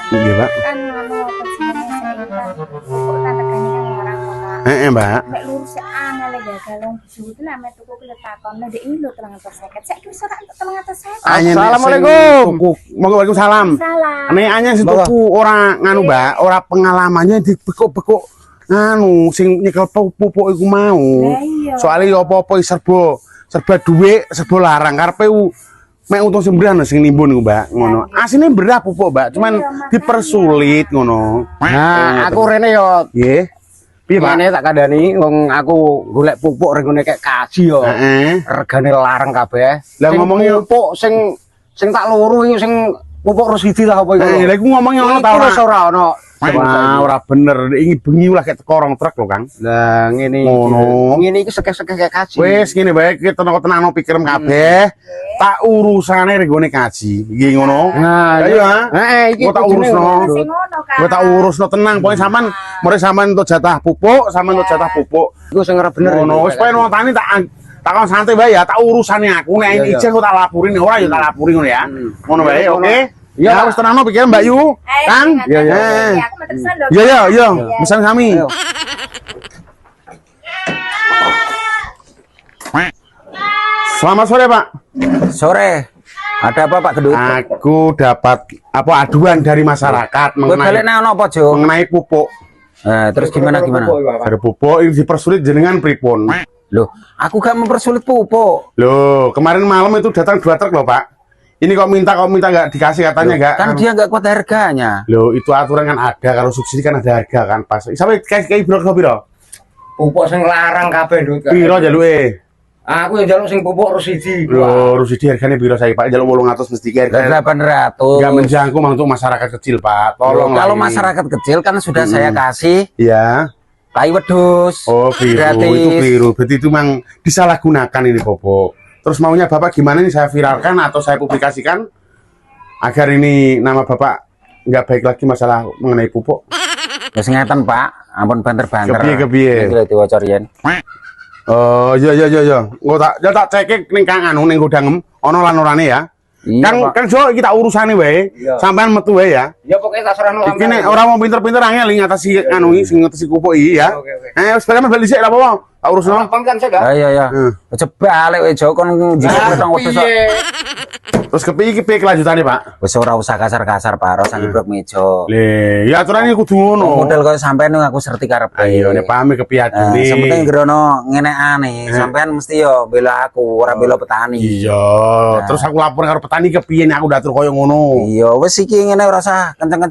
Iya, Pak. Kan anu apa jenenge saiki kan pupuk kan regane kan larang kok, Kak. Mbak. Nek lurus sik angel ya galon biju lah mek tuku ki takon nek iki lho 350. Saiki wis ora entuk 350. Assalamualaikum. Waalaikumsalam. Salam. Nek anyar sing tuku ora nganu, Mbak, ora pengalamannya dibekuk-bekuk nganu sing nyekel pupuk iku mau. Lah iya. Soale apa-apa serba dhuwit, serba larang karepe mek untung sembrana sing nimbun iku, Mbak, ngono. Asine berah pupuk, Mbak, cuman dipersulit ngono. Nah, aku rene yo. Nggih. Piye, Pak? Mane tak kandhani wong aku golek pupuk regane kek kaji yo. Heeh. Regane larang kabeh. Lah Sing ngomongnya pupuk sing tak loro iki sing pupuk Rosidi lah apa iku. Lah iku ngomongnya ngono ta ora? Wis ora ono. Wah, ora bener. Iki bengi lah kayak korong truk lho, Kang. Lah ngene iki. Ngono. Ngene iki sekeh-sekeh kek kaji. Wis ngene bae kita tenang pikirem kabeh. Tak urusane regone kaji. Iki ngono. Nah, ayo ha. Heeh, iki Kok tak urusno. Sing ngono, Kak. Kowe tak urusno tenang, pokoke sampean mrene sampean untuk jatah pupuk, sampean untuk jatah pupuk. Iku sing ora bener. Ngono, wis pokoke notani tak kon santai bae ya, tak urusane aku nek Iya, izin kok tak laporin ora ya tak laporin ngono ya. Ngono bae, oke. Iya, Ya wis tenangno pikir Mbak Yu. Kang. Iya, iya. Aku metesan lho. Iya, iya. Pesan kami. Ayo. Selamat sore, Pak. Sore. Ada apa Pak Gendut? Aku dapat apa aduan dari masyarakat Kowe balik nang ono apa, Jo? mengenai pupuk. Terus gimana? Ada pupuk ini dipersulit jenengan pripun. Loh, aku gak mempersulit pupuk. Loh, kemarin malam itu datang 2 truk loh, Pak. Ini kok minta nggak dikasih katanya Loh, nggak? kan dia nggak kuat harganya. Loh, itu aturan kan ada, kalau subsidi kan ada harga kan pas. Sampai kayak biro. Pupuk sing larang kabeh, Ndut. Biro jaluke. Aku yang jaluk sing pupuk Rosidi. Loh, Rusidi harganya biro saya, Pak. Jaluk 800 mesti harga. 800. Nggak menjangkau untuk masyarakat kecil, Pak. Tolong Kalau lah ini. masyarakat kecil kan sudah saya kasih Iya. kayu wedhus. Oh, keliru. Gratis. Itu keliru. Berarti itu memang disalahgunakan ini pupuk. Terus maunya Bapak gimana nih, saya viralkan atau saya publikasikan agar ini nama Bapak nggak baik lagi masalah mengenai pupuk. Ya sing ngeten, Pak. Ampun banter-banter. Kepiye? Iki lho diwaca riyen. Oh, iya. Engko tak cekek ning Kang anu ning gudang ono lan orane ya. Iya, Pak. Kan Jo kita urusane wae. Iya. Sampean metu wae ya. Ya pokoknya tak serahno Iki nek ora mau pinter-pinter angel ngatasi anu iki sing ngatasi pupuk iki ya. Oke. Wis balik dhisik lah apa? Tak urusno. kan saya gak? Iya. Aja balik wae Jo kon njikuk nang wedhus. Terus kepiye kelanjutannya, Pak? Wis ora usah kasar-kasar, Pak. Ora usah nyebrok meja. Le, ya aturannya kudu ngono. Model koyo sampean aku serti karepe. Ayo nek paham kepiye adune. Sementing ngrono ngene aneh, sampean mesti yo bela aku, ora bela petani. Iya, terus aku lapor karo petani kepiye nek aku datur koyo ngono. Iya, wis iki ngene ora usah kenceng-kenceng.